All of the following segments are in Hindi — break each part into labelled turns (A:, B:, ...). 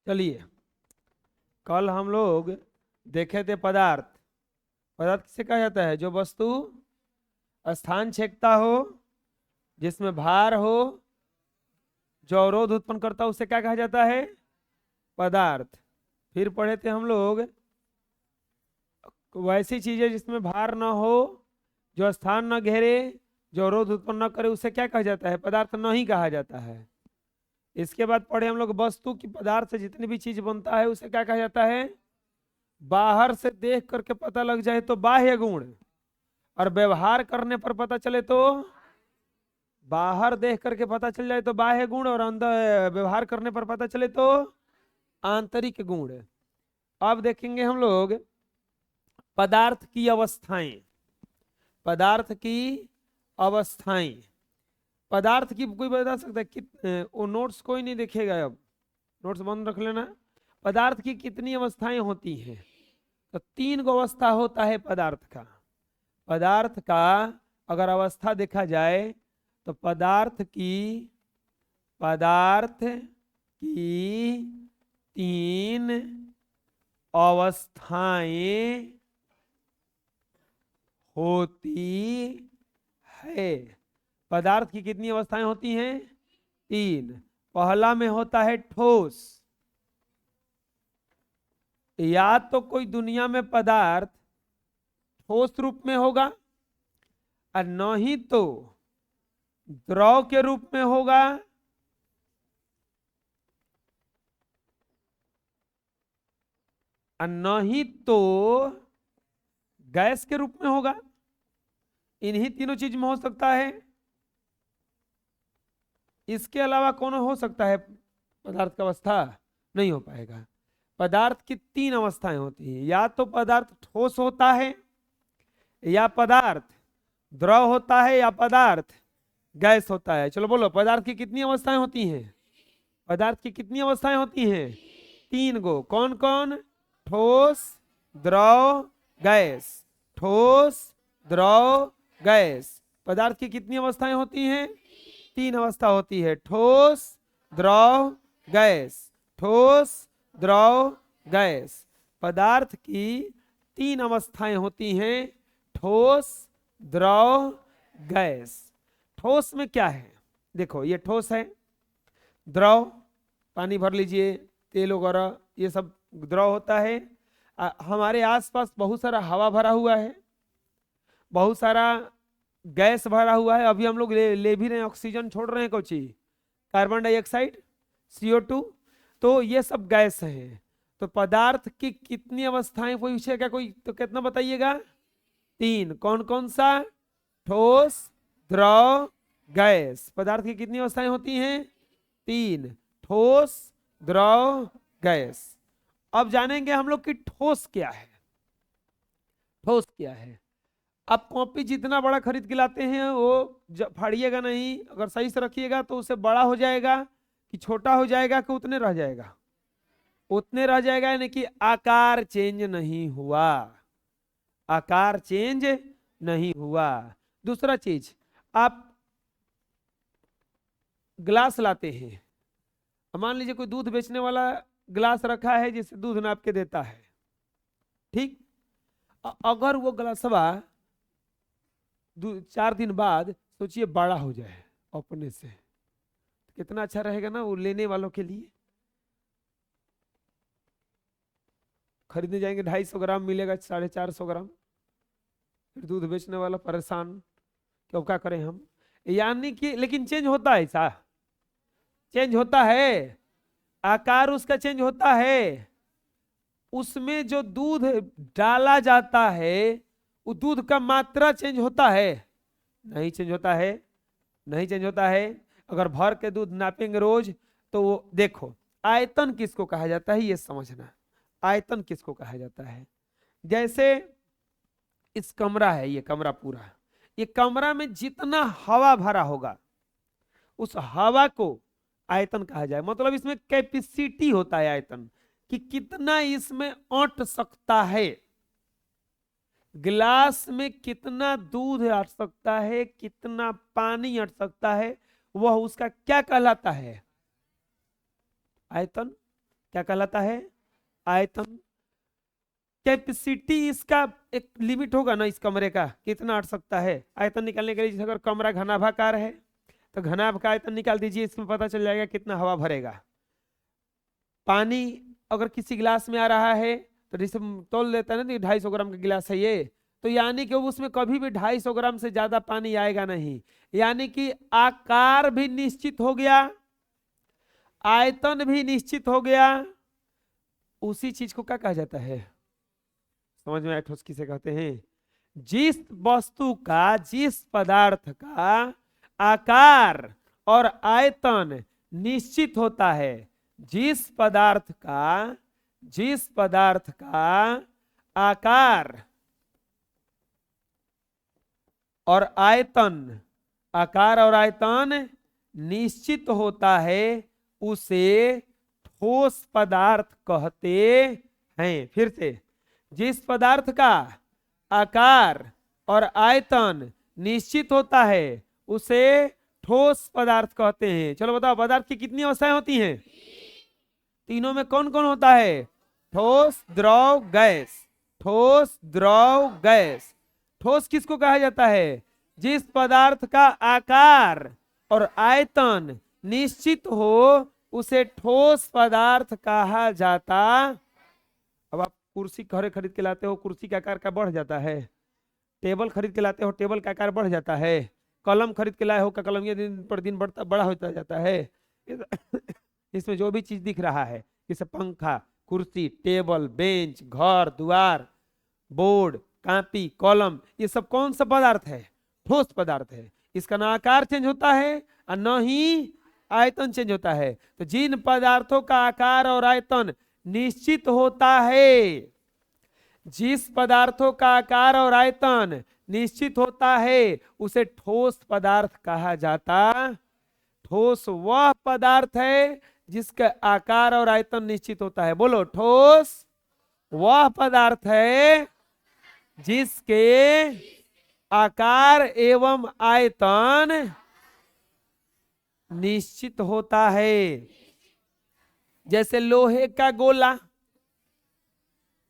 A: चलिए, कल हम लोग देखे थे पदार्थ। पदार्थ किसे कहा जाता है? जो वस्तु स्थान छेदता हो, जिसमें भार हो, जो अवरोध उत्पन्न करता हो, उसे क्या कहा जाता है? पदार्थ। फिर पढ़े थे हम लोग वैसी चीजें जिसमें भार न हो, जो स्थान न घेरे, जो अवरोध उत्पन्न न करे, उसे क्या कहा जाता है? पदार्थ नहीं कहा जाता है। इसके बाद पढ़े हम लोग वस्तु की, पदार्थ से जितनी भी चीज बनता है उसे क्या कहा जाता है? बाहर से देख करके पता लग जाए तो बाह्य गुण, और व्यवहार करने पर पता चले तो, बाहर देख करके पता चल जाए तो बाह्य गुण, और अंदर व्यवहार करने पर पता चले तो आंतरिक गुण। अब देखेंगे हम लोग पदार्थ की अवस्थाएं। पदार्थ की अवस्थाएं, पदार्थ की कोई बता सकता है? वो नोट्स कोई नहीं देखेगा, अब नोट्स बंद रख लेना। पदार्थ की कितनी अवस्थाएं होती हैं? तो 3 गो अवस्था होता है पदार्थ का। पदार्थ का अगर अवस्था देखा जाए तो पदार्थ की 3 अवस्थाएं होती है। पदार्थ की कितनी अवस्थाएं होती हैं? 3। पहला में होता है ठोस। या तो कोई दुनिया में पदार्थ ठोस रूप में होगा, और नहीं तो द्रव के रूप में होगा, और नहीं तो गैस के रूप में होगा। इन्हीं तीनों चीज में हो सकता है। इसके अलावा कौन हो सकता है पदार्थ का अवस्था? नहीं हो पाएगा। पदार्थ की 3 अवस्थाएं होती हैं। या तो पदार्थ ठोस होता है, या पदार्थ द्रव होता है, या पदार्थ गैस होता है। चलो बोलो, पदार्थ की कितनी अवस्थाएं होती हैं? पदार्थ की कितनी अवस्थाएं होती हैं? 3 गो। कौन कौन? ठोस, द्रव, गैस। ठोस, द्रव, गैस। पदार्थ की कितनी अवस्थाएं होती हैं? 3 अवस्था होती है। ठोस, द्रव, गैस। ठोस, द्रव, गैस। पदार्थ की 3 अवस्थाएं होती हैं। ठोस, द्रव, गैस। ठोस में क्या है? देखो, ये ठोस है। द्रव, पानी भर लीजिए, तेल वगैरह, ये सब द्रव होता है। हमारे आसपास बहुत सारा हवा भरा हुआ है, बहुत सारा गैस भरा हुआ है। अभी हम लोग ले भी रहे हैं, ऑक्सीजन छोड़ रहे हैं, कुछ कार्बन डाइऑक्साइड, CO2। तो ये सब गैस है। तो पदार्थ की कितनी अवस्थाएं पूछेगा कोई तो कितना बताइएगा? 3। कौन कौन सा? ठोस, द्रव, गैस। पदार्थ की कितनी अवस्थाएं होती हैं? 3। ठोस, द्रव, गैस। अब जानेंगे हम लोग कि ठोस क्या है। ठोस क्या है? आप कॉपी जितना बड़ा खरीद के लाते हैं वो फाड़िएगा नहीं, अगर सही से रखिएगा तो उसे बड़ा हो जाएगा कि छोटा हो जाएगा कि उतने रह जाएगा? उतने रह जाएगा, यानी कि आकार चेंज नहीं हुआ। आकार चेंज नहीं हुआ। दूसरा चीज, आप ग्लास लाते हैं, मान लीजिए कोई दूध बेचने वाला ग्लास रखा है जिससे दूध नाप के देता है, ठीक। अगर वो ग्लासवा 4 दिन बाद सोचिए बड़ा हो जाए अपने से, कितना अच्छा रहेगा ना वो लेने वालों के लिए। खरीदने जाएंगे 250 ग्राम मिलेगा 450 ग्राम, फिर दूध बेचने वाला परेशान कि अब क्या करें हम। यानी कि लेकिन चेंज होता है, ऐसा चेंज होता है, आकार उसका चेंज होता है। उसमें जो दूध डाला जाता है वो दूध का मात्रा चेंज होता है? नहीं चेंज होता है, नहीं चेंज होता है। अगर भर के दूध नापेंगे रोज तो वो देखो, आयतन किसको कहा जाता है ये समझना। आयतन किसको कहा जाता है? जैसे इस कमरा है, ये कमरा पूरा, ये कमरा में जितना हवा भरा होगा उस हवा को आयतन कहा जाए। मतलब इसमें कैपेसिटी होता है आयतन, कि कितना इसमें अट सकता है। गिलास में कितना दूध अट सकता है, कितना पानी अट सकता है, वह उसका क्या कहलाता है? आयतन। क्या कहलाता है? आयतन। कैपेसिटी इसका एक लिमिट होगा ना, इस कमरे का कितना अट सकता है। आयतन निकालने के लिए, जैसे अगर कमरा घनाभाकार है तो घनाभ का आयतन निकाल दीजिए, इसमें पता चल जाएगा कितना हवा भरेगा। पानी अगर किसी गिलास में आ रहा है तो जैसे तोल लेता है ना, 250 ग्राम का गिलास है ये, तो यानी कि उसमें कभी भी 250 ग्राम से ज्यादा पानी आएगा नहीं। यानी कि आकार भी निश्चित हो गया, आयतन भी निश्चित हो गया। उसी चीज को क्या कहा जाता है? समझ में आया ठोस किसे कहते हैं? जिस वस्तु का, जिस पदार्थ का आकार और आयतन निश्चित होता है, जिस पदार्थ का आकार और आयतन निश्चित होता है, उसे ठोस पदार्थ कहते हैं। फिर से, जिस पदार्थ का आकार और आयतन निश्चित होता है उसे ठोस पदार्थ कहते हैं। चलो बताओ, पदार्थ की कितनी अवस्थाएं होती हैं? तीनों में कौन कौन होता है? ठोस, द्रव, गैस। ठोस, द्रव, गैस। ठोस किसको कहा जाता है? जिस पदार्थ का आकार और आयतन निश्चित हो उसे ठोस पदार्थ कहा जाता। अब आप कुर्सी घरे खरीद के लाते हो, कुर्सी का आकार का बढ़ जाता है। टेबल खरीद के लाते हो, टेबल का आकार बढ़ जाता है। कलम खरीद के लाए हो, का कलम ये दिन पर दिन बड़ा होता जाता है। इसमें जो भी चीज दिख रहा है, जैसे पंखा, कुर्सी, टेबल, बेंच, घर द्वार, बोर्ड, कॉपी, कलम, ये सब कौन सा पदार्थ है? ठोस पदार्थ है। इसका ना आकार चेंज होता है और न ही आयतन चेंज होता है। तो जिन पदार्थों का आकार और आयतन निश्चित होता है, जिस पदार्थों का आकार और आयतन निश्चित होता है उसे ठोस पदार्थ कहा जाता। ठोस वह पदार्थ है जिसका आकार और आयतन निश्चित होता है। बोलो, ठोस वह पदार्थ है जिसके आकार एवं आयतन निश्चित होता है। जैसे लोहे का गोला,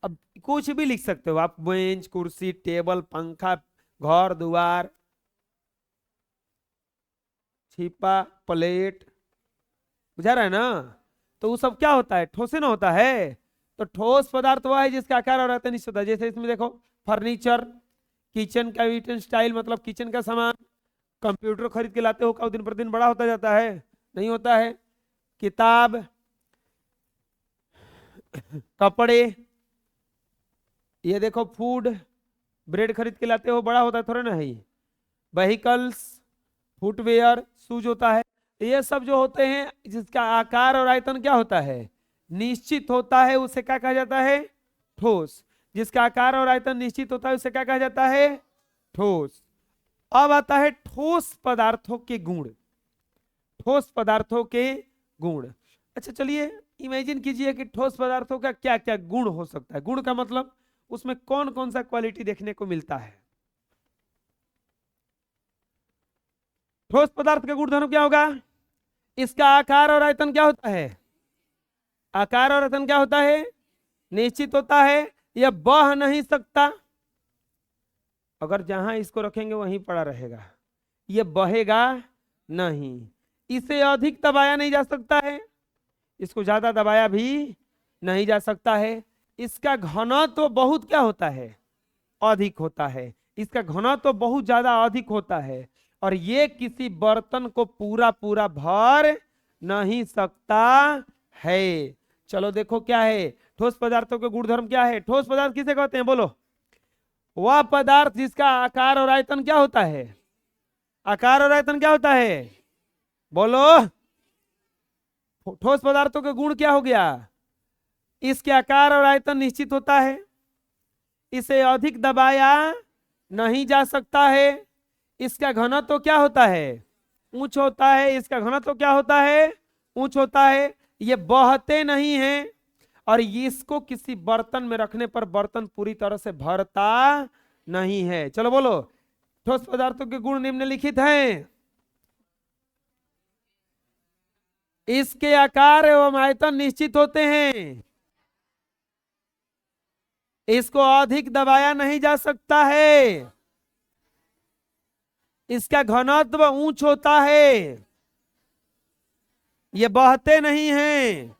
A: अब कुछ भी लिख सकते हो आप, बेंच, कुर्सी, टेबल, पंखा, घर द्वार, छिपा, प्लेट, बुझा रहा है ना? तो वो सब क्या होता है? ठोस ना होता है। तो ठोस पदार्थ वह है जिसका आकार और आयतन निश्चित होता है। जैसे इसमें देखो, फर्नीचर, किचन का यूटेंसिल मतलब किचन का सामान। कंप्यूटर खरीद के लाते हो, का दिन पर दिन बड़ा होता जाता है? नहीं होता है। किताब, कपड़े, ये देखो फूड, ब्रेड खरीद के लाते हो, बड़ा होता है थोड़ा ना है। व्हीकल्स, फुटवेयर, शूज होता है। ये सब जो होते हैं जिसका आकार और आयतन क्या होता है? निश्चित होता है, उसे क्या कहा जाता है? ठोस। जिसका आकार और आयतन निश्चित होता है उसे क्या कहा जाता है? ठोस। अब आता है ठोस पदार्थों के गुण। ठोस पदार्थों के गुण। अच्छा चलिए इमेजिन कीजिए कि ठोस पदार्थों का क्या क्या गुण हो सकता है। गुण का मतलब उसमें कौन कौन सा क्वालिटी देखने को मिलता है। ठोस पदार्थ का गुणधर्म क्या होगा? इसका आकार और आयतन क्या होता है? आकार और आयतन क्या होता है? निश्चित होता है। यह बह नहीं सकता, अगर जहां इसको रखेंगे वहीं पड़ा रहेगा, यह बहेगा नहीं। इसे अधिक दबाया नहीं जा सकता है, इसको ज्यादा दबाया भी नहीं जा सकता है। इसका घनत्व तो बहुत क्या होता है? अधिक होता है। इसका घनत्व तो बहुत ज्यादा अधिक होता है। और ये किसी बर्तन को पूरा पूरा भर नहीं सकता है। चलो देखो क्या है ठोस पदार्थों के गुणधर्म क्या है। ठोस पदार्थ किसे कहते हैं? बोलो। वह पदार्थ जिसका आकार और आयतन क्या होता है? आकार और आयतन क्या होता है? बोलो। ठोस पदार्थों के गुण क्या हो गया? इसके आकार और आयतन निश्चित होता है, इसे अधिक दबाया नहीं जा सकता है, इसका घनत्व तो क्या होता है? उच्च होता है। इसका घनत्व तो क्या होता है? उच्च होता है। ये बहते नहीं हैं और इसको किसी बर्तन में रखने पर बर्तन पूरी तरह से भरता नहीं है। चलो बोलो, ठोस पदार्थों के गुण निम्नलिखित हैं। इसके आकार एवं आयतन निश्चित होते हैं, इसको अधिक दबाया नहीं जा सकता है, इसका घनत्व ऊंच होता है, ये बहते नहीं हैं,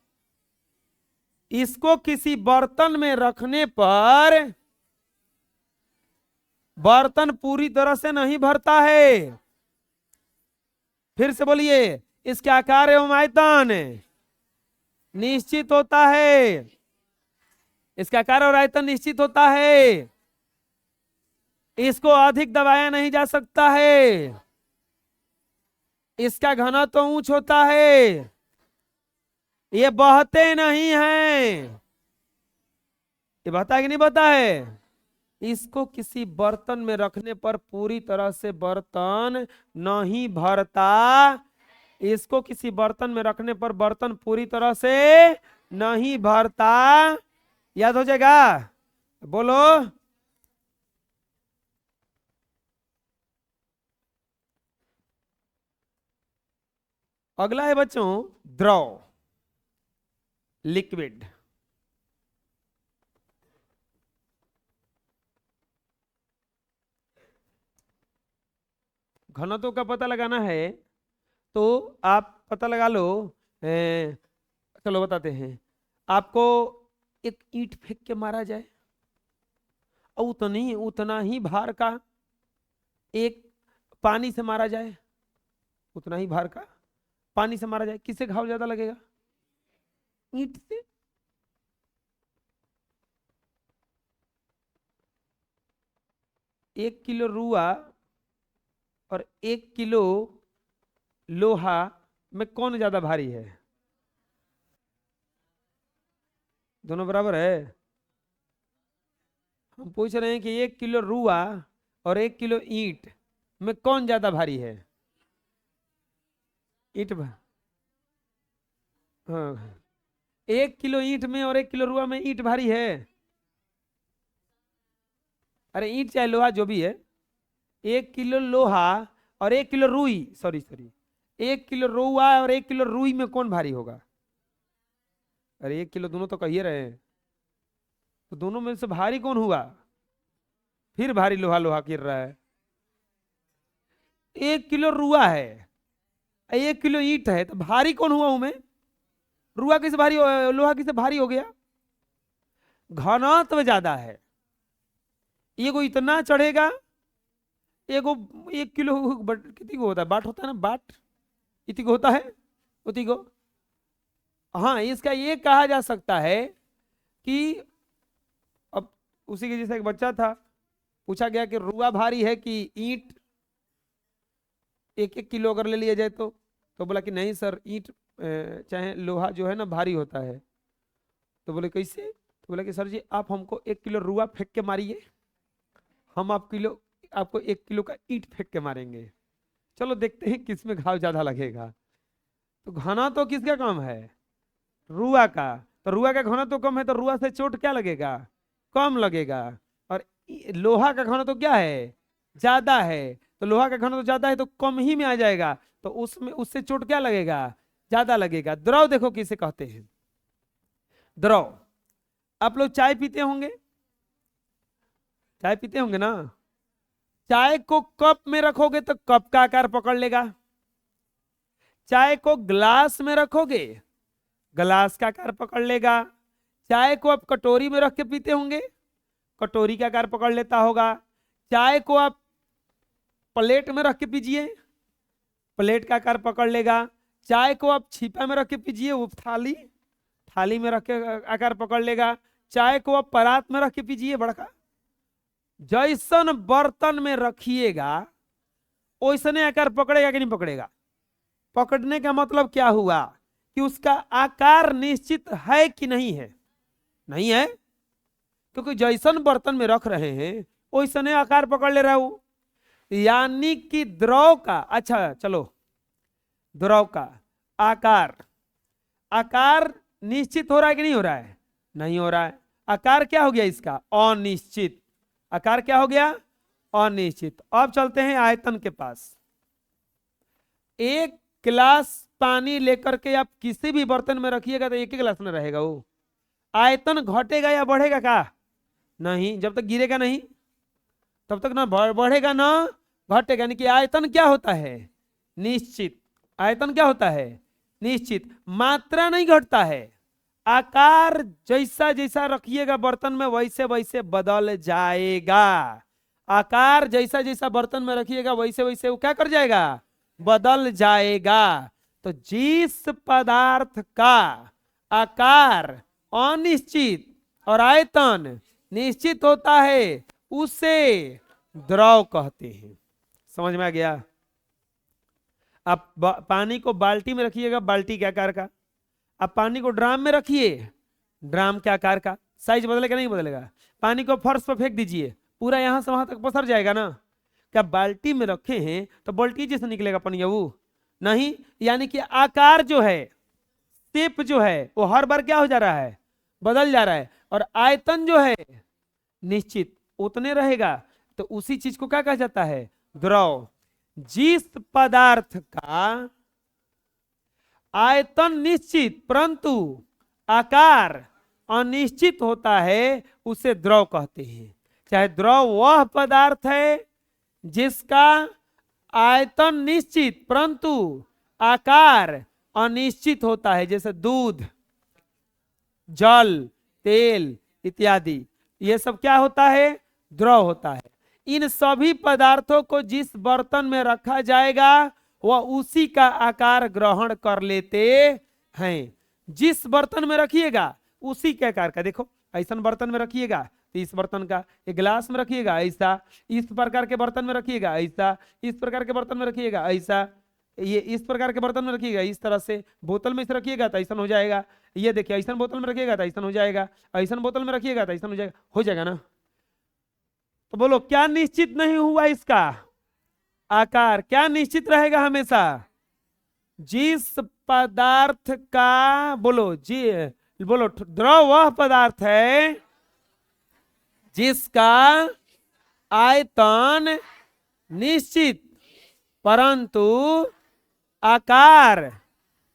A: इसको किसी बर्तन में रखने पर बर्तन पूरी तरह से नहीं भरता है। फिर से बोलिए, इसके आकार एवं आयतन निश्चित होता है, इसका आकार और आयतन निश्चित होता है, इसको अधिक दबाया नहीं जा सकता है, इसका घनत्व तो ऊंच होता है, ये बहते नहीं हैं। ये बहता है कि नहीं बहता है? इसको किसी बर्तन में रखने पर पूरी तरह से बर्तन नहीं भरता, इसको किसी बर्तन में रखने पर बर्तन पूरी तरह से नहीं भरता। याद हो जाएगा? बोलो। अगला है बच्चों द्रव, लिक्विड। घनत्व का पता लगाना है तो आप पता लगा लो। चलो बताते हैं। आपको एक ईंट फेंक के मारा जाए और उतना ही भार का एक पानी से मारा जाए, उतना ही भार का पानी से मारा जाए, किससे घाव ज्यादा लगेगा? ईंट से। एक किलो रुआ और 1 किलो लोहा में कौन ज्यादा भारी है? दोनों बराबर है। हम पूछ रहे हैं कि 1 किलो रुआ और 1 किलो ईंट में कौन ज्यादा भारी है? ईंट। हाँ, 1 किलो ईंट में और 1 किलो रुआ में ईंट भारी है। अरे ईंट चाहे लोहा जो भी है, 1 किलो लोहा और 1 किलो रुई, सॉरी 1 किलो रुआ और 1 किलो रुई में कौन भारी होगा? अरे 1 किलो दोनों तो कहिए रहे हैं, तो दोनों में से भारी कौन हुआ? फिर भारी लोहा लोहा गिर रहा है। 1 किलो रुआ है, 1 किलो ईंट है, तो भारी कौन हुआ उनमें? रुआ किसे भारी, लोहा किसे भारी हो गया? घनत्व ज्यादा है। एगो इतना चढ़ेगा, एगो 1 किलो कितनी को होता है? बाट होता है ना, बाट इतनी को होता है, उतनी को। हाँ, इसका ये कहा जा सकता है कि अब उसी के जैसा एक बच्चा था, पूछा गया कि रुआ भारी है कि ईंट 1-1 किलो अगर ले लिया जाए तो बोला कि नहीं सर, ईंट चाहे लोहा जो है ना भारी होता है। तो बोले कैसे? तो बोला कि सर जी आप हमको 1 किलो रुआ फेंक के मारिए, हम आपको 1 किलो का ईंट फेंक के मारेंगे, चलो देखते हैं किसमें घाव ज्यादा लगेगा। तो घना तो किसका कम है? रुआ का। तो रुआ का घना तो कम है, तो रुआ से चोट क्या लगेगा? कम लगेगा। और लोहा का घना तो क्या है? ज्यादा है। तो लोहा का घना तो ज्यादा है तो कम ही में आ जाएगा, तो उसमें उससे चोट क्या लगेगा? ज्यादा लगेगा। द्रव देखो किसे कहते हैं। द्रव, आप लोग चाय पीते होंगे, चाय पीते होंगे ना? चाय को कप में रखोगे तो कप का आकार पकड़ लेगा, चाय को ग्लास में रखोगे ग्लास का आकार पकड़ लेगा, चाय को आप कटोरी में रख के पीते होंगे, कटोरी का आकार पकड़ लेता होगा, चाय को आप प्लेट में रख के पीजिए, प्लेट का आकार पकड़ लेगा, चाय को आप छिपा में रख के पीजिए, वो थाली में रख के आकार पकड़ लेगा, चाय को आप परात में रख के पीजिए बड़का। जैसन बर्तन में रखिएगा वैसने आकार पकड़ेगा कि नहीं पकड़ेगा? पकड़ने का मतलब क्या हुआ कि उसका आकार निश्चित है कि नहीं है? नहीं है, क्योंकि जैसन बर्तन में रख रहे हैं वैसने आकार पकड़ ले रहा है वो। यानी कि द्रव का, अच्छा चलो, द्रव का आकार निश्चित हो रहा है कि नहीं हो रहा है? नहीं हो रहा है। आकार क्या हो गया इसका? अनिश्चित। आकार क्या हो गया? अनिश्चित। अब चलते हैं आयतन के पास। एक गिलास पानी लेकर के आप किसी भी बर्तन में रखिएगा तो एक ही गिलास में रहेगा। वो आयतन घटेगा या बढ़ेगा का? नहीं, जब तक गिरेगा नहीं तब तक ना बढ़ेगा ना घटेगा। यानी कि आयतन क्या होता है? निश्चित। आयतन क्या होता है? निश्चित। मात्रा नहीं घटता है। आकार जैसा जैसा रखिएगा बर्तन में वैसे वैसे बदल जाएगा। आकार जैसा जैसा बर्तन में रखिएगा वैसे वैसे वो क्या कर जाएगा? बदल जाएगा। तो जिस पदार्थ का आकार अनिश्चित और आयतन निश्चित होता है उसे द्रव कहते हैं। समझ में आ गया? आप पानी को बाल्टी में रखिएगा, बाल्टी के आकार का। आप पानी को ड्राम में रखिए, ड्राम के आकार का। साइज बदलेगा नहीं बदलेगा? पानी को फर्श पर फेंक दीजिए, पूरा यहां से वहां तक पसर जाएगा ना? क्या बाल्टी में रखे हैं तो बाल्टी जैसे निकलेगा पानी? वो नहीं। यानी कि आकार जो है, शेप जो है, वो हर बार क्या हो जा रहा है? बदल जा रहा है। और आयतन जो है निश्चित उतने रहेगा। तो उसी चीज को क्या कहा जाता है? द्रव। जिस पदार्थ का आयतन निश्चित परंतु आकार अनिश्चित होता है उसे द्रव कहते हैं। चाहे द्रव वह पदार्थ है जिसका आयतन निश्चित परंतु आकार अनिश्चित होता है, जैसे दूध, जल, तेल इत्यादि। ये सब क्या होता है? द्रव होता है। इन सभी पदार्थों को जिस बर्तन में रखा जाएगा वह उसी का आकार ग्रहण कर लेते हैं। जिस बर्तन में रखिएगा उसी के आकार का। देखो, ऐसा बर्तन में रखिएगा तो इस बर्तन का, एक गिलास में रखिएगा ऐसा, इस प्रकार के बर्तन में रखिएगा ऐसा, इस प्रकार के बर्तन में रखिएगा ऐसा, ये इस प्रकार के बर्तन में रखिएगा इस तरह से। बोतल में इसे रखिएगा तो ऐसा हो जाएगा। ये देखिए, ऐसा बोतल में रखिएगा तो ऐसा हो जाएगा, ऐसा बोतल में रखिएगा तो ऐसा हो जाएगा ना? तो बोलो, क्या निश्चित नहीं हुआ इसका आकार? क्या निश्चित रहेगा हमेशा? जिस पदार्थ का, बोलो जी, बोलो, द्रव वह पदार्थ है जिसका आयतन निश्चित परंतु आकार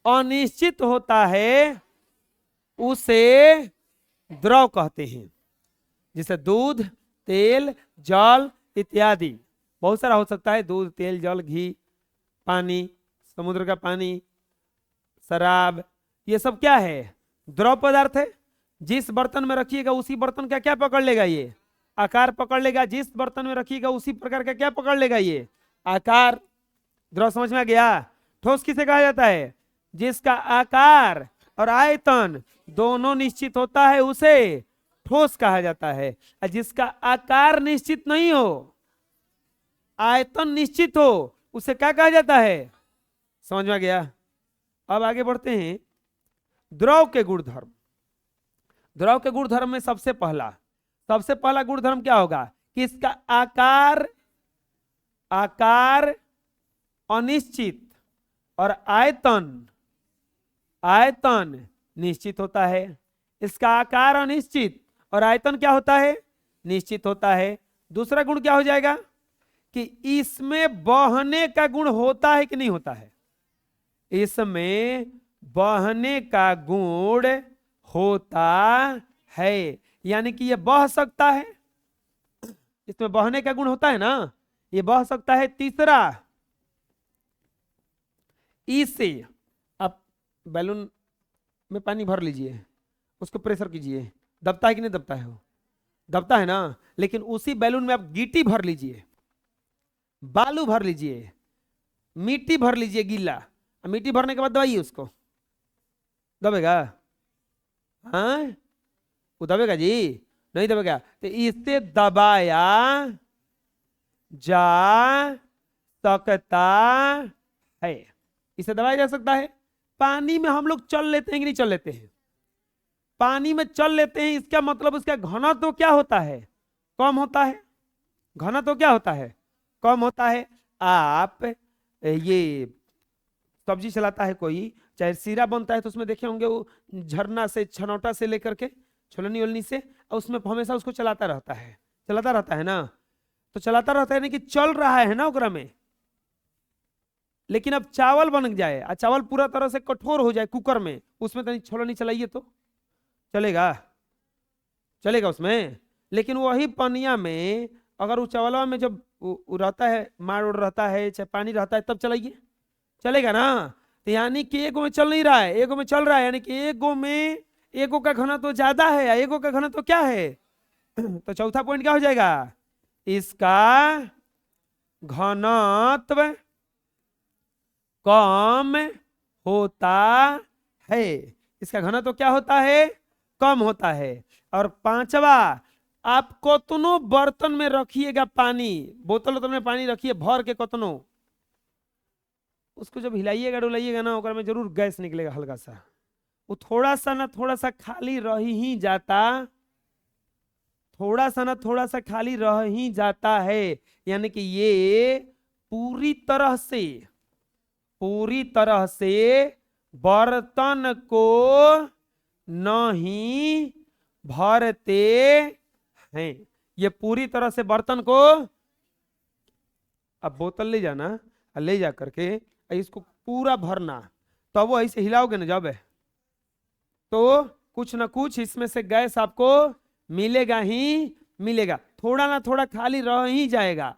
A: अनिश्चित होता है उसे द्रव कहते हैं। जैसे दूध, तेल, जल इत्यादि। बहुत सारा हो सकता है, दूध, तेल, जल, घी, पानी, समुद्र का पानी, शराब, ये सब क्या है? द्रव पदार्थ है। जिस बर्तन में रखिएगा उसी बर्तन का क्या पकड़ लेगा? ये आकार पकड़ लेगा। जिस बर्तन में रखिएगा उसी प्रकार का क्या पकड़ लेगा? ये आकार। द्रव समझ में आ गया? ठोस किसे कहा जाता है? जिसका आकार और आयतन दोनों निश्चित होता है उसे ठोस कहा जाता है। और जिसका आकार निश्चित नहीं हो, आयतन निश्चित हो, उसे क्या कहा जाता है? समझ में आ गया? अब आगे बढ़ते हैं। द्रव के गुणधर्म। द्रव के गुणधर्म में सबसे पहला गुणधर्म क्या होगा? कि इसका आकार अनिश्चित और आयतन निश्चित होता है। इसका आकार अनिश्चित और आयतन क्या होता है? निश्चित होता है। दूसरा गुण क्या हो जाएगा? कि इसमें बहने का गुण होता है कि नहीं होता है? इसमें बहने का गुण होता है। यानी कि यह बह सकता है, इसमें बहने का गुण होता है ना, ये बह सकता है। तीसरा, इसे आप बैलून में पानी भर लीजिए, उसको प्रेशर कीजिए, दबता है कि नहीं दबता है? वो दबता है ना। लेकिन उसी बैलून में आप गिट्टी भर लीजिए, बालू भर लीजिए, मिट्टी भर लीजिए गीला, मिट्टी भरने के बाद दबाइए उसको, दबेगा? हाँ, वो दबेगा जी? नहीं दबेगा। तो इससे दबाया जा सकता है, इसे दबाया जा सकता है। पानी में हम लोग चल लेते हैं कि नहीं चल लेते हैं? पानी में चल लेते हैं, इसका मतलब उसका घनत्व तो क्या होता है? कम होता है। घनत्व तो क्या होता है? कम होता है। आप ये सब्जी चलाता है कोई, चाहे सीरा बनता है, तो उसमें देखे होंगे वो झरना से, छनौटा से लेकर के, छोलनी वोलनी से, और उसमें हमेशा उसको चलाता रहता है ना। तो चलाता रहता है ना, कि चल रहा है ना ओकरा में। लेकिन अब चावल बन जाए और चावल पूरा तरह से कठोर हो जाए कुकर में, उसमें तो छोला नहीं चलाइए तो चलेगा? चलेगा उसमें? लेकिन वही पनिया में अगर उस चावलवा में जब रहता है, मार उड़ रहता है, चाहे पानी रहता है, तब चलाइए, चलेगा ना? तो यानी कि एगो में चल नहीं रहा है, एगो में चल रहा है, यानी कि एगो में एगो का घनत्व तो ज्यादा है या एगो का घनत्व तो क्या है? तो चौथा पॉइंट क्या हो जाएगा? इसका घनत्व कम होता है। इसका घनत्व तो क्या होता है? कम होता है। और पांचवा, आप कतनो बर्तन में रखिएगा पानी, बोतल उतल में पानी रखिए भर के कतनो, उसको जब हिलाइएगा डुलाइएगा ना, ओकर में जरूर गैस निकलेगा हल्का सा। वो थोड़ा सा ना थोड़ा सा खाली रह ही जाता, थोड़ा सा ना थोड़ा सा खाली रह ही जाता है। यानी कि ये पूरी तरह से बर्तन को नहीं भरते हैं। ये पूरी तरह से बर्तन को, अब बोतल ले जाना और ले जा करके इसको पूरा भरना, तो वो ऐसे हिलाओगे ना जब, तो कुछ ना कुछ इसमें से गैस आपको मिलेगा ही मिलेगा। थोड़ा ना थोड़ा खाली रह ही जाएगा,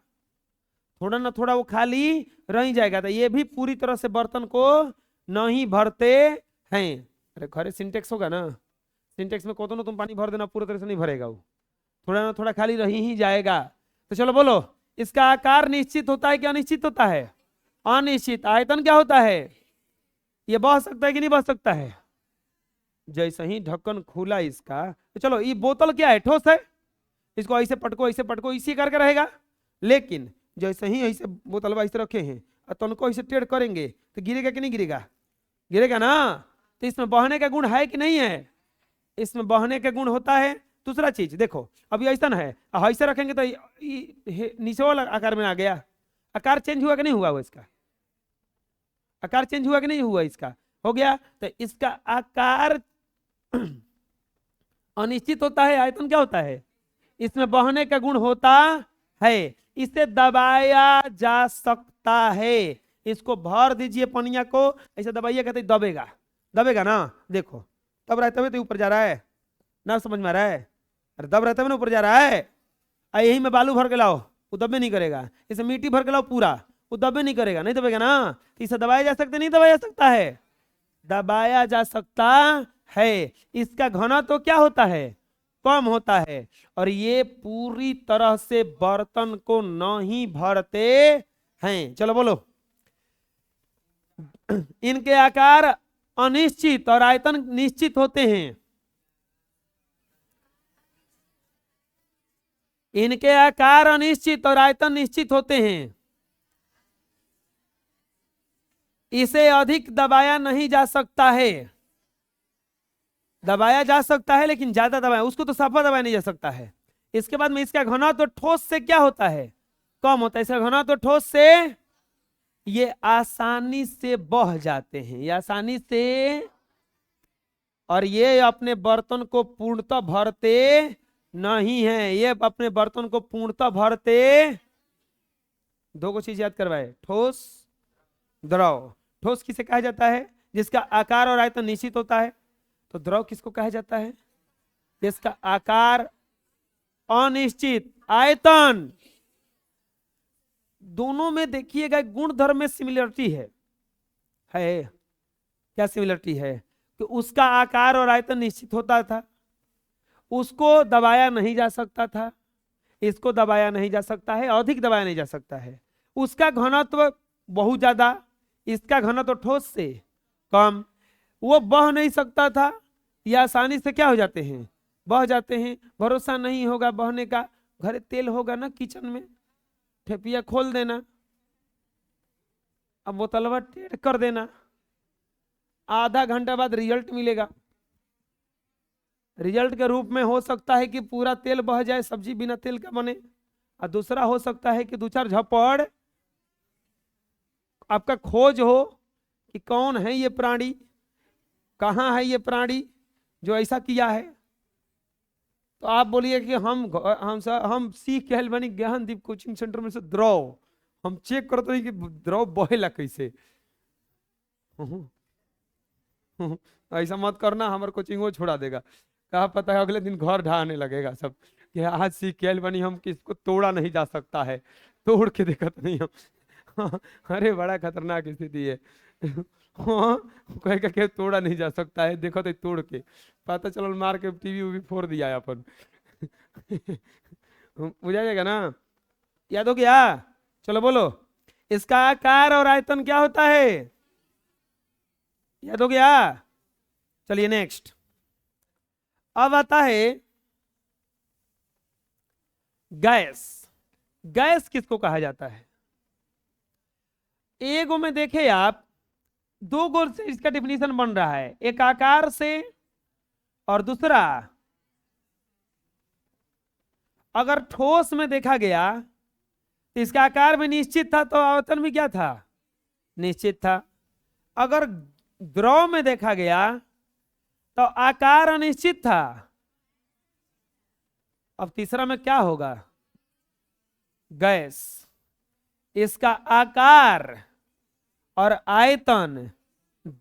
A: थोड़ा ना थोड़ा वो खाली रह ही जाएगा। तो ये भी पूरी तरह से बर्तन को नहीं भरते हैं। अरे घरे सिंटेक्स होगा ना, सिंटेक्स में कोतो ना तुम पानी भर देना, पूरी तरह से नहीं भरेगा वो, थोड़ा ना थोड़ा खाली रह ही जाएगा। तो चलो बोलो, इसका आकार निश्चित होता है कि अनिश्चित होता है? अनिश्चित। आयतन क्या होता है? ये बह सकता है कि नहीं बह सकता है? जैसे ही ढक्कन खुला इसका, तो चलो ये बोतल क्या है? ठोस है, इसको ऐसे पटको इसी करके रहेगा। लेकिन जैसे ही ऐसे बोतल ऐसे रखे हैं और तनको ऐसे टेढ़ करेंगे तो गिरेगा कि नहीं गिरेगा? गिरेगा ना। तो इसमें बहने का गुण है कि नहीं है? इसमें बहने का गुण होता है। दूसरा चीज देखो, अभी ऐसा है, ऐसे रखेंगे तो नीचे वाला आकार में आ गया, आकार चेंज हुआ कि नहीं हुआ? वो इसका आकार चेंज हुआ कि नहीं हुआ? इसका हो गया। तो इसका आकार अनिश्चित होता है, आयतन क्या होता है? इसमें बहने का गुण होता है। इसे दबाया जा सकता है। इसको भर दीजिए पनिया को, ऐसे दबाइए, कहते दबेगा, दबेगा ना। देखो दब रहा है तभी तो ऊपर जा रहा है ना, समझ में आ रहा है? अरे दब रहा है तभी ना ऊपर जा रहा है। यही में बालू भर के लाओ, वो दबे नहीं करेगा। इसे मिट्टी भर के लाओ पूरा, वो दबे नहीं करेगा, नहीं दबेगा ना। इसे दबाया जा सकता, नहीं दबाया जा सकता है? दबाया जा सकता है। इसका घनत्व तो क्या होता है? कम होता है। और ये पूरी तरह से बर्तन को नहीं भरते हैं। चलो बोलो, इनके आकार अनिश्चित और आयतन निश्चित होते हैं। इनके आकार अनिश्चित और आयतन निश्चित होते हैं। इसे अधिक दबाया नहीं जा सकता है। दबाया जा सकता है लेकिन ज्यादा दबाया, उसको तो साफा दबाया नहीं जा सकता है। इसके बाद में इसका घनत्व तो ठोस से क्या होता है? कम होता है। इसका घनत्व तो ठोस से ये आसानी से बह जाते हैं, ये आसानी से, और ये अपने बर्तन को पूर्णतः भरते नहीं है। ये अपने बर्तन को पूर्णतः भरते, दो को चीज याद करवाए, ठोस द्रव। ठोस किसे कहा जाता है? जिसका आकार और आयतन निश्चित होता है। तो द्रव किसको कहा जाता है? जिसका आकार अनिश्चित, आयतन। दोनों में देखिएगा गुण धर्म में सिमिलरिटी है क्या सिमिलरिटी है? कि उसका आकार और आयतन निश्चित होता था, उसको दबाया नहीं जा सकता था, इसको दबाया नहीं जा सकता है, अधिक दबाया नहीं जा सकता है। उसका घनत्व बहुत ज्यादा, इसका घनत्व ठोस से कम। वो बह नहीं सकता था, ये आसानी से क्या हो जाते हैं? बह जाते हैं। भरोसा नहीं होगा बहने का, घर तेल होगा ना किचन में, ठेपिया खोल देना, अब बोतलवा टेढ़ कर देना, आधा घंटा बाद रिजल्ट मिलेगा। रिजल्ट के रूप में हो सकता है कि पूरा तेल बह जाए, सब्जी बिना तेल का बने, और दूसरा हो सकता है कि दो चार झपड़ आपका खोज हो कि कौन है ये प्राणी, कहाँ है ये प्राणी जो ऐसा किया है। तो आप बोलिए कि हम सीख के बनी ज्ञानदीप कोचिंग सेंटर में से द्रव, हम चेक करते हैं कि द्रव बहेला कैसे। ऐसा मत करना, हमारे कोचिंग छोड़ा देगा, कहा पता है अगले दिन घर ढाने लगेगा सब कि आज सीख के आइल बनी हम, किसको तोड़ा नहीं जा सकता है, तोड़ के देखत नहीं हम। अरे बड़ा खतरनाक स्थिति है। हाँ, कह के तोड़ा नहीं जा सकता है, देखो तो तोड़ के पता चलो मार के टीवी उवी फोड़ दिया है अपन। बुझा जाएगा ना, याद हो गया। चलो बोलो, इसका आकार और आयतन क्या होता है, याद हो गया। चलिए नेक्स्ट, अब आता है गैस। गैस किसको कहा जाता है? एगो में देखे आप, दो गोल से इसका डिफिनीशन बन रहा है, एक आकार से और दूसरा, अगर ठोस में देखा गया तो इसका आकार भी निश्चित था तो आयतन भी क्या था, निश्चित था। अगर द्रव में देखा गया तो आकार अनिश्चित था। अब तीसरा में क्या होगा, गैस, इसका आकार और आयतन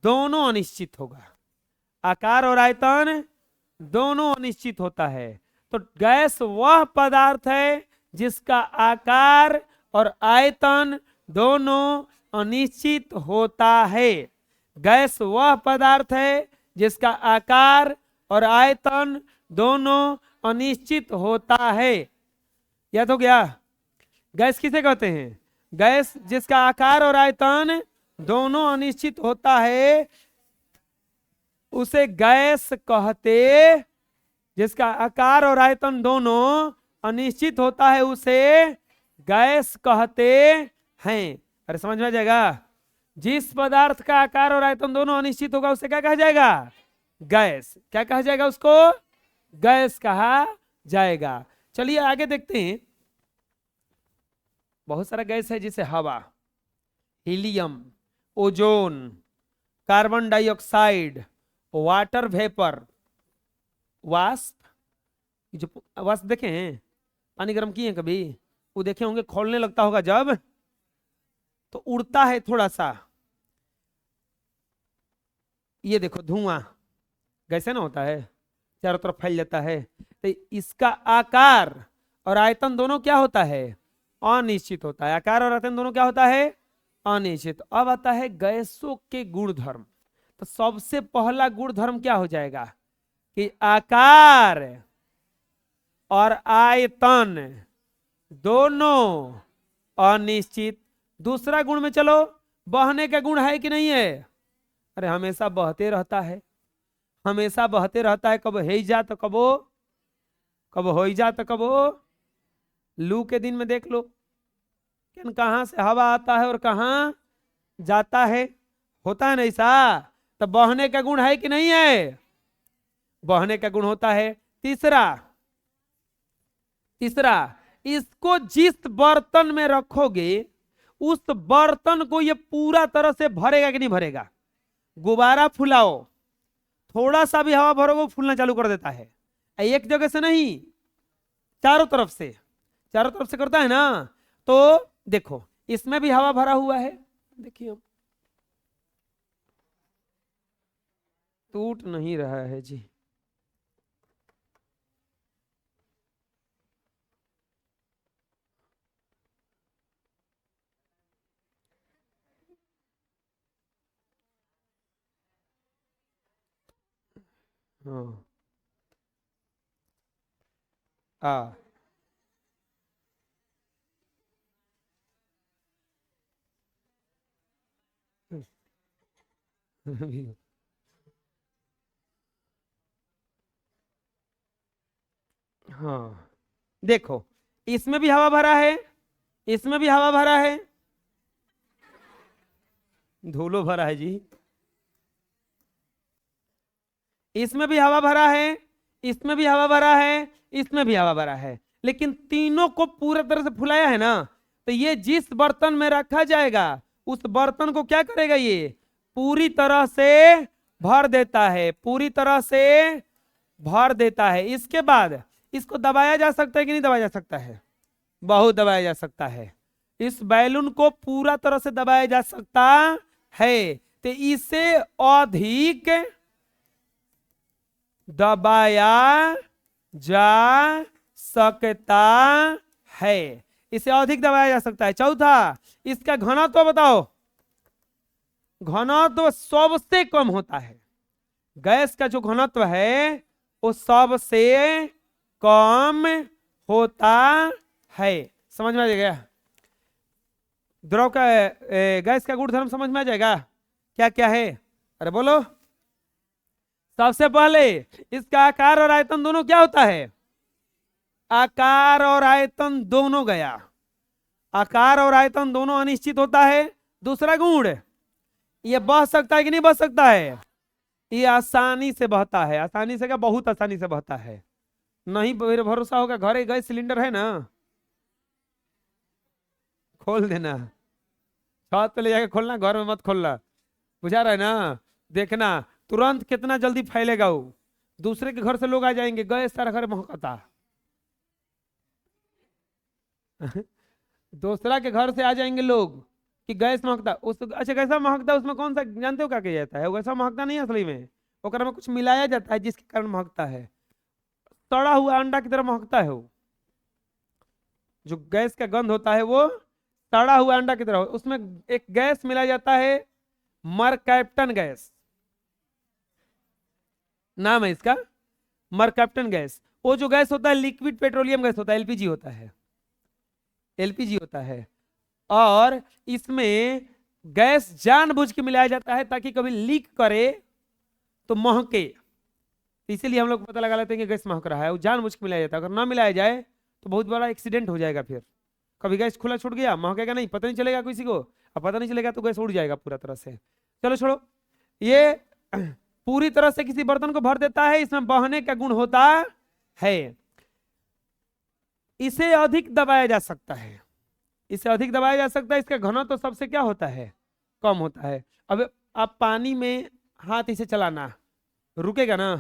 A: दोनों अनिश्चित होगा, आकार और आयतन दोनों अनिश्चित होता है। तो गैस वह पदार्थ है जिसका आकार और आयतन दोनों अनिश्चित होता है। गैस वह पदार्थ है जिसका आकार और आयतन दोनों अनिश्चित होता है। याद हो गया। गैस किसे कहते हैं? गैस जिसका आकार और आयतन दोनों अनिश्चित होता है उसे गैस कहते, जिसका आकार और आयतन दोनों अनिश्चित होता है उसे गैस कहते हैं। अरे समझ में आ जाएगा। जिस पदार्थ का आकार और आयतन दोनों अनिश्चित होगा उसे क्या कहा जाएगा? गैस। क्या कहा जाएगा उसको? गैस कहा जाएगा। चलिए आगे देखते हैं। बहुत सारा गैस है जैसे हवा, helium, ozone, carbon dioxide, water vapour, वाष्प। जो वाष्प देखे हैं, पानी गर्म किए हैं कभी? वो देखे होंगे, खोलने लगता होगा जब तो उड़ता है थोड़ा सा। ये देखो धुआं कैसे ना होता है, चारों तरफ फैल जाता है। तो इसका आकार और आयतन दोनों क्या होता है? अनिश्चित होता है। आकार और आयतन दोनों क्या होता है? अनिश्चित। अब आता है गैसों के गुणधर्म। तो सबसे पहला गुणधर्म क्या हो जाएगा कि आकार और आयतन दोनों अनिश्चित। दूसरा गुण में चलो, बहने का गुण है कि नहीं है? अरे हमेशा बहते रहता है, हमेशा बहते रहता है। कब है जा तो कबो, कब हो जा तो कबो। लू के दिन में देख लो कि कहां से हवा आता है और कहां जाता है, होता है ना ऐसा। तो बहने का गुण है कि नहीं है? बहने का गुण होता है। तीसरा, इसको जिस बर्तन में रखोगे उस बर्तन को ये पूरा तरह से भरेगा कि नहीं भरेगा? गुब्बारा फुलाओ, थोड़ा सा भी हवा भरोगे फूलना चालू कर देता है। एक जगह से नहीं, चारों तरफ से, चारों तरफ से करता है ना। तो देखो इसमें भी हवा भरा हुआ है, देखिए टूट नहीं रहा है जी। हाँ हाँ हाँ देखो इसमें भी हवा भरा है, इसमें भी हवा भरा है, धूलो भरा है जी। इसमें भी हवा भरा है, इसमें भी हवा भरा है, इसमें भी हवा भरा है, लेकिन तीनों को पूरी तरह से फुलाया है ना। तो ये जिस बर्तन में रखा जाएगा उस बर्तन को क्या करेगा? ये पूरी तरह से भर देता है, पूरी तरह से भर देता है। इसके बाद इसको दबाया जा सकता है कि नहीं दबाया जा सकता है? बहुत दबाया जा सकता है। इस बैलून को पूरा तरह से दबाया जा सकता है, तो इसे अधिक दबाया जा सकता है, इसे अधिक दबाया जा सकता है। चौथा, इसका घनत्व बताओ। घनत्व सबसे कम होता है, गैस का जो घनत्व है वो सबसे कम होता है। समझ में आ जाएगा? द्रव का गैस का गुणधर्म समझ में आ जाएगा? क्या क्या है? अरे बोलो। सबसे पहले इसका आकार और आयतन दोनों क्या होता है? आकार और आयतन दोनों गया, आकार और आयतन दोनों अनिश्चित होता है। दूसरा गुण, ये बह सकता है कि नहीं बह सकता है? ये आसानी से बहता है। आसानी से क्या? बहुत आसानी से बहता है। नहीं मेरे भरोसा होगा, घर गैस सिलेंडर है ना, खोल देना, छत पे ले जाके खोलना, घर में मत खोलना, बुझा रहा है ना? देखना तुरंत कितना जल्दी फैलेगा वो। दूसरे के घर से लोग आ जाएंगे, गैस सारा घर महकता दूसरा के घर से आ जाएंगे लोग कि गैस महकता उस। अच्छा कैसा महकता है? उसमें कौन सा जानते हो क्या किया जाता है? वैसा महकता नहीं है असली में, ओकरा में कुछ मिलाया जाता है जिसके कारण महकता है। सड़ा हुआ अंडा की तरह महकता है वो, जो गैस का गंध होता है वो सड़ा हुआ अंडा की तरह। उसमें एक गैस मिलाया जाता है, मरकैप्टन गैस नाम है इसका, मरकैप्टन गैस। वो जो गैस होता है लिक्विड पेट्रोलियम गैस होता है, एलपीजी होता है, एलपीजी होता है। और इसमें गैस जानबूझ के मिलाया जाता है ताकि कभी लीक करे तो महके, इसीलिए हम लोग पता लगा लेते हैं कि गैस महक रहा है। वो जानबूझ के मिलाया जाता है, अगर ना मिलाया जाए तो बहुत बड़ा एक्सीडेंट हो जाएगा। फिर कभी गैस खुला छूट गया, महकेगा नहीं, पता नहीं चलेगा किसी को, अब पता नहीं चलेगा तो गैस उड़ जाएगा पूरा तरह से। चलो छोड़ो, ये पूरी तरह से किसी बर्तन को भर देता है, इसमें बहने का गुण होता है। इसे अधिक दबाया जा सकता है, इसे अधिक दबाया जा सकता है। इसका घनत्व तो सबसे क्या होता है? कम होता है। अब आप पानी में हाथ इसे चलाना, रुकेगा ना?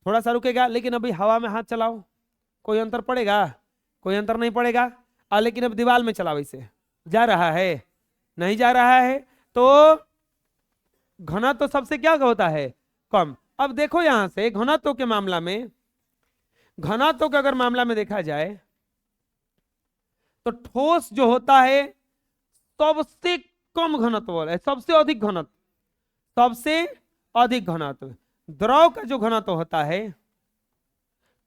A: थोड़ा सा रुकेगा, लेकिन अभी हवा में हाथ चलाओ, कोई अंतर पड़ेगा? कोई अंतर नहीं पड़ेगा। लेकिन अब दीवार में चलाओ, इसे जा रहा है? नहीं जा रहा है। तो घनत्व तो सबसे क्या होता है? कम। अब देखो यहां से घनत्व के मामला में, घनत्व के अगर मामला में देखा जाए तो ठोस जो होता है सबसे कम घनत्व है, सबसे अधिक घनत्व, सबसे अधिक घनत्व। द्रव का जो घनत्व होता है,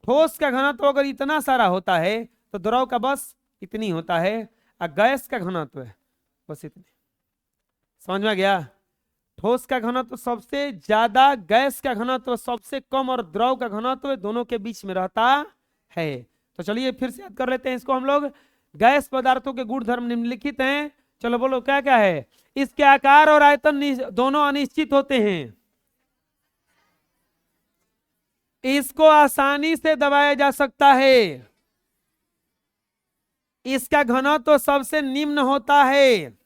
A: ठोस का घनत्व अगर इतना सारा होता है तो द्रव का बस इतनी होता है, और गैस का घनत्व बस इतनी। समझ में आ गया? ठोस का घनत्व सबसे ज्यादा, गैस का घनत्व सबसे कम, और द्रव का घनत्व दोनों के बीच में रहता है। तो चलिए फिर से याद कर लेते हैं इसको हम लोग। गैस पदार्थों के गुण धर्म निम्नलिखित हैं। चलो बोलो क्या क्या है? इसके आकार और आयतन दोनों अनिश्चित होते हैं, इसको आसानी से दबाया जा सकता है, इसका घनत्व सबसे निम्न होता है,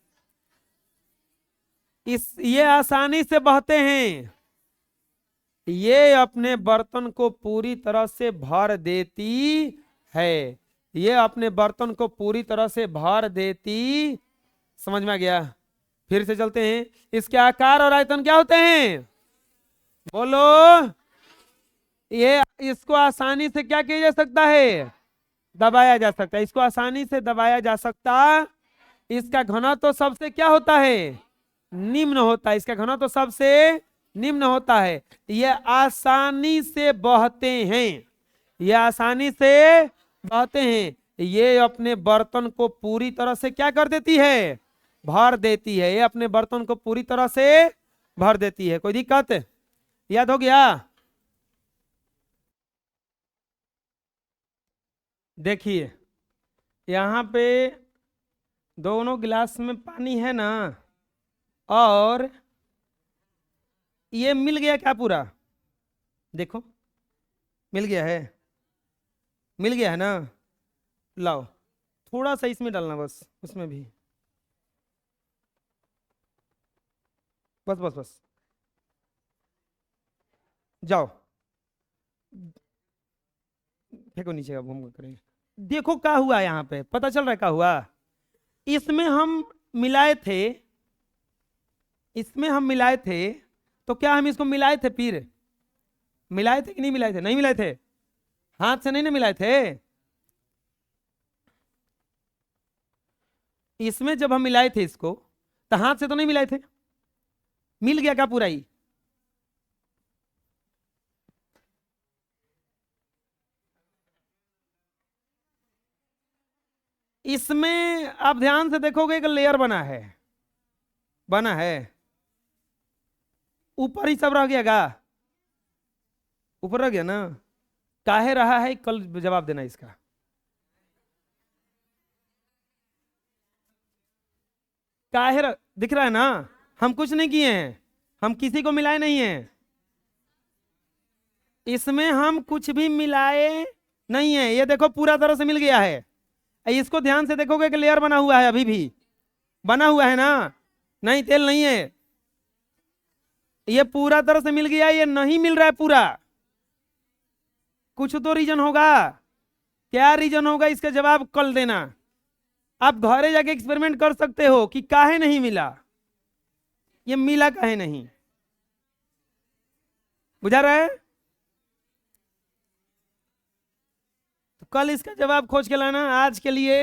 A: ये आसानी से बहते हैं, ये अपने बर्तन को पूरी तरह से भर देती है, ये अपने बर्तन को पूरी तरह से भर देती। समझ में आ गया? फिर से चलते हैं। इसके आकार और आयतन क्या होते हैं? बोलो। ये इसको आसानी से क्या किया जा सकता है? दबाया जा सकता है, इसको आसानी से दबाया जा सकता। इसका घनत्व तो सबसे क्या होता है? निम्न होता है, इसका घनत्व तो सबसे निम्न होता है। ये आसानी से बहते हैं, ये आसानी से बहते हैं, ये अपने बर्तन को पूरी तरह से क्या कर देती है? भर देती है, ये अपने बर्तन को पूरी तरह से भर देती है। कोई दिक्कत? याद हो गया? देखिए यहाँ पे दोनों गिलास में पानी है ना, और ये मिल गया क्या पूरा? देखो मिल गया है, मिल गया है ना? लाओ थोड़ा सा इसमें डालना, बस उसमें भी, बस बस बस, जाओ फेंको नीचे, अब हम करेंगे। देखो क्या हुआ यहाँ पे, पता चल रहा है क्या हुआ? इसमें हम मिलाए थे, इसमें हम मिलाए थे, तो क्या हम इसको मिलाए थे? फिर मिलाए थे कि नहीं मिलाए थे? नहीं मिलाए थे, हाथ से नहीं ना मिलाए थे। इसमें जब हम मिलाए थे इसको, तो हाथ से तो नहीं मिलाए थे, मिल गया क्या पूरा ही? इसमें आप ध्यान से देखोगे एक लेयर बना है, बना है, ऊपर ही सब रह गया गा, ऊपर रह गया ना? काहे रहा है, कल जवाब देना इसका। दिख रहा है ना? हम कुछ नहीं किए हैं, हम किसी को मिलाए नहीं हैं, इसमें हम कुछ भी मिलाए नहीं है। ये देखो पूरा तरह से मिल गया है। इसको ध्यान से देखोगे कि लेयर बना हुआ है, अभी भी बना हुआ है ना? नहीं, तेल नहीं है, ये पूरा तरह से मिल गया, ये नहीं मिल रहा है पूरा। कुछ तो रीजन होगा, क्या रीजन होगा इसका जवाब कल देना। आप घरे जाके एक्सपेरिमेंट कर सकते हो कि काहे नहीं मिला, ये मिला काहे नहीं। बुझा रहा है? तो कल इसका जवाब खोज के लाना। आज के लिए